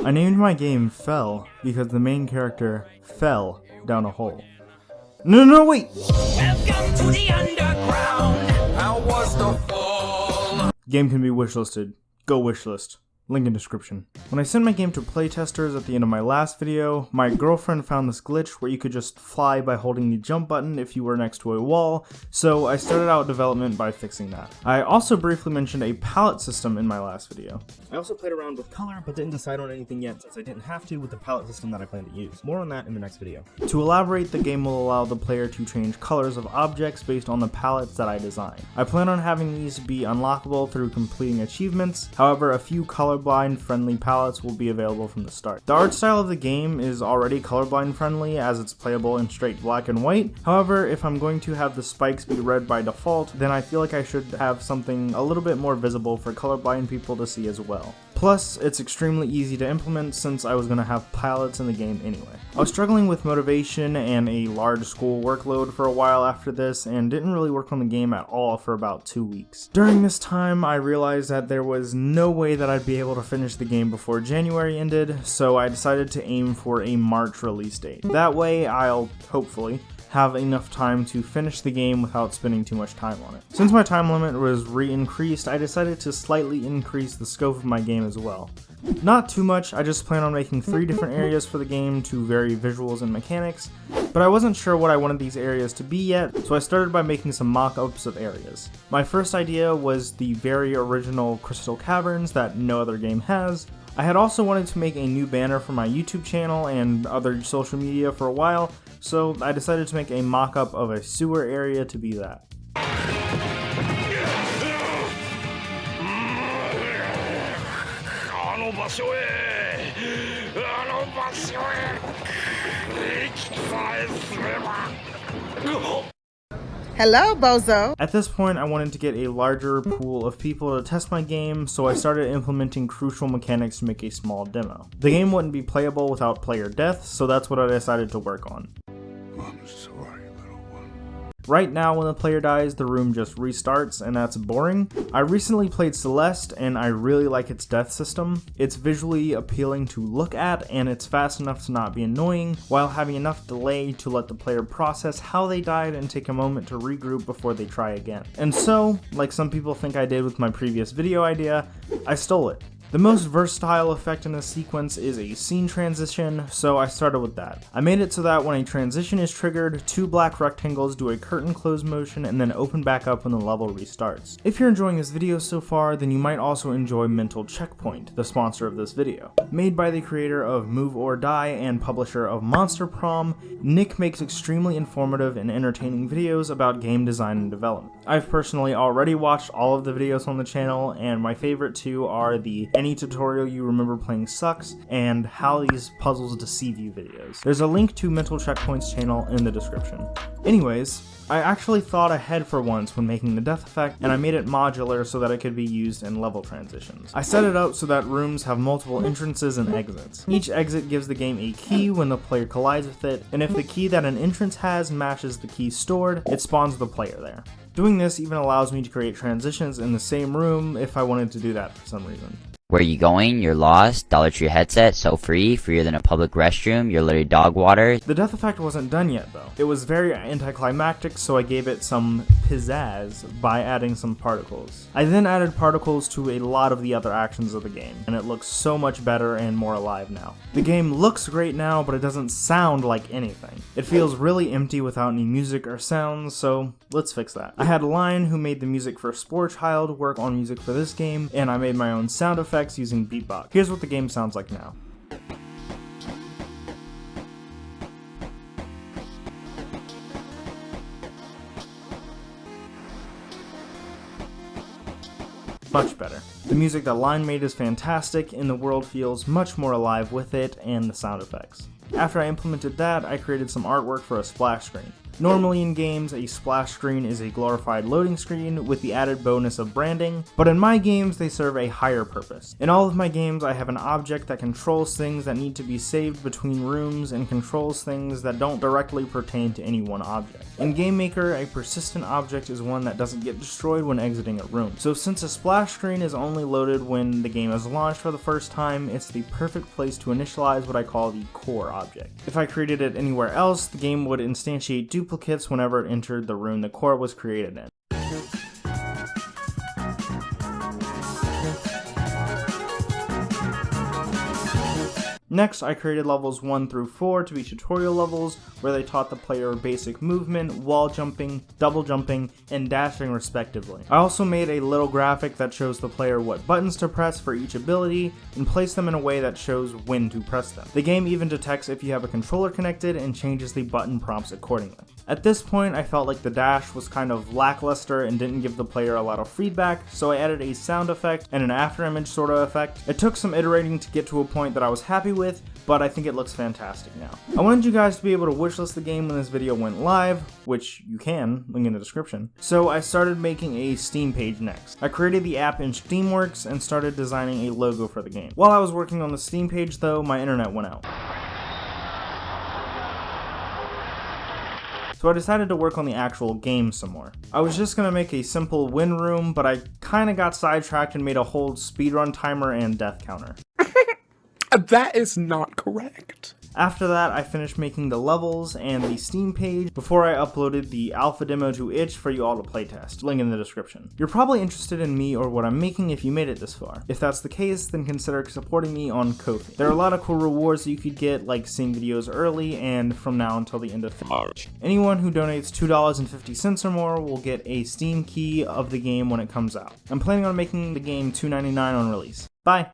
I named my game Fell because the main character fell down a hole. No, wait! Welcome to the underground. How was the fall? Game can be wishlisted. Go wishlist. Link in description. When I sent my game to playtesters at the end of my last video, my girlfriend found this glitch where you could just fly by holding the jump button if you were next to a wall, so I started out development by fixing that. I also briefly mentioned a palette system in my last video. I also played around with color, but didn't decide on anything yet since I didn't have to with the palette system that I plan to use. More on that in the next video. To elaborate, the game will allow the player to change colors of objects based on the palettes that I design. I plan on having these be unlockable through completing achievements, however a few colorblind friendly palettes will be available from the start. The art style of the game is already colorblind friendly as it's playable in straight black and white, however if I'm going to have the spikes be red by default, then I feel like I should have something a little bit more visible for colorblind people to see as well. Plus, it's extremely easy to implement since I was going to have palettes in the game anyway. I was struggling with motivation and a large school workload for a while after this and didn't really work on the game at all for about 2 weeks. During this time, I realized that there was no way that I'd be able to finish the game before January ended, so I decided to aim for a March release date. That way, I'll, hopefully, have enough time to finish the game without spending too much time on it. Since my time limit was re-increased, I decided to slightly increase the scope of my game as well. Not too much, I just plan on making 3 different areas for the game to vary visuals and mechanics, but I wasn't sure what I wanted these areas to be yet, so I started by making some mock-ups of areas. My first idea was the very original crystal caverns that no other game has. I had also wanted to make a new banner for my YouTube channel and other social media for a while, so I decided to make a mock-up of a sewer area to be that. Hello, Bozo! At this point, I wanted to get a larger pool of people to test my game, so I started implementing crucial mechanics to make a small demo. The game wouldn't be playable without player death, so that's what I decided to work on. I'm sorry, little one. Right now, when the player dies, the room just restarts, and that's boring. I recently played Celeste, and I really like its death system. It's visually appealing to look at, and it's fast enough to not be annoying, while having enough delay to let the player process how they died and take a moment to regroup before they try again. And so, like some people think I did with my previous video idea, I stole it. The most versatile effect in this sequence is a scene transition, so I started with that. I made it so that when a transition is triggered, 2 black rectangles do a curtain close motion and then open back up when the level restarts. If you're enjoying this video so far, then you might also enjoy Mental Checkpoint, the sponsor of this video. Made by the creator of Move or Die and publisher of Monster Prom, Nick makes extremely informative and entertaining videos about game design and development. I've personally already watched all of the videos on the channel, and my favorite 2 are the Any Tutorial You Remember Playing Sucks and How These Puzzles Deceive You videos. There's a link to Mental Checkpoint's channel in the description. Anyways, I actually thought ahead for once when making the death effect, and I made it modular so that it could be used in level transitions. I set it up so that rooms have multiple entrances and exits. Each exit gives the game a key when the player collides with it, and if the key that an entrance has matches the key stored, it spawns the player there. Doing this even allows me to create transitions in the same room if I wanted to do that for some reason. Where you going? You're lost. Dollar Tree headset, so free, freer than a public restroom. You're literally dog water. The death effect wasn't done yet though. It was very anticlimactic, so I gave it some pizzazz by adding some particles. I then added particles to a lot of the other actions of the game, and it looks so much better and more alive now. The game looks great now, but it doesn't sound like anything. It feels really empty without any music or sounds, so let's fix that. I had Lion, who made the music for Spore Child, work on music for this game, and I made my own sound effects using beatbox. Here's what the game sounds like now. Much better. The music that Line made is fantastic, and the world feels much more alive with it and the sound effects. After I implemented that, I created some artwork for a splash screen. Normally in games, a splash screen is a glorified loading screen with the added bonus of branding, but in my games they serve a higher purpose. In all of my games I have an object that controls things that need to be saved between rooms and controls things that don't directly pertain to any one object. In Game Maker, a persistent object is one that doesn't get destroyed when exiting a room. So since a splash screen is only loaded when the game is launched for the first time, it's the perfect place to initialize what I call the core object. If I created it anywhere else, the game would instantiate duplicates whenever it entered the room the core was created in. Next, I created levels 1 through 4 to be tutorial levels where they taught the player basic movement, wall jumping, double jumping, and dashing respectively. I also made a little graphic that shows the player what buttons to press for each ability and placed them in a way that shows when to press them. The game even detects if you have a controller connected and changes the button prompts accordingly. At this point, I felt like the dash was kind of lackluster and didn't give the player a lot of feedback, so I added a sound effect and an afterimage sort of effect. It took some iterating to get to a point that I was happy with, but I think it looks fantastic now. I wanted you guys to be able to wishlist the game when this video went live, which you can, link in the description. So I started making a Steam page next. I created the app in Steamworks and started designing a logo for the game. While I was working on the Steam page though, my internet went out. So I decided to work on the actual game some more. I was just gonna make a simple win room, but I kinda got sidetracked and made a whole speedrun timer and death counter. That is not correct. After that, I finished making the levels and the Steam page before I uploaded the alpha demo to itch for you all to playtest, link in the description. You're probably interested in me or what I'm making if you made it this far. If that's the case, then consider supporting me on Ko-fi. There are a lot of cool rewards that you could get, like seeing videos early and from now until the end of March. Anyone who donates $2.50 or more will get a Steam key of the game when it comes out. I'm planning on making the game $2.99 on release. Bye!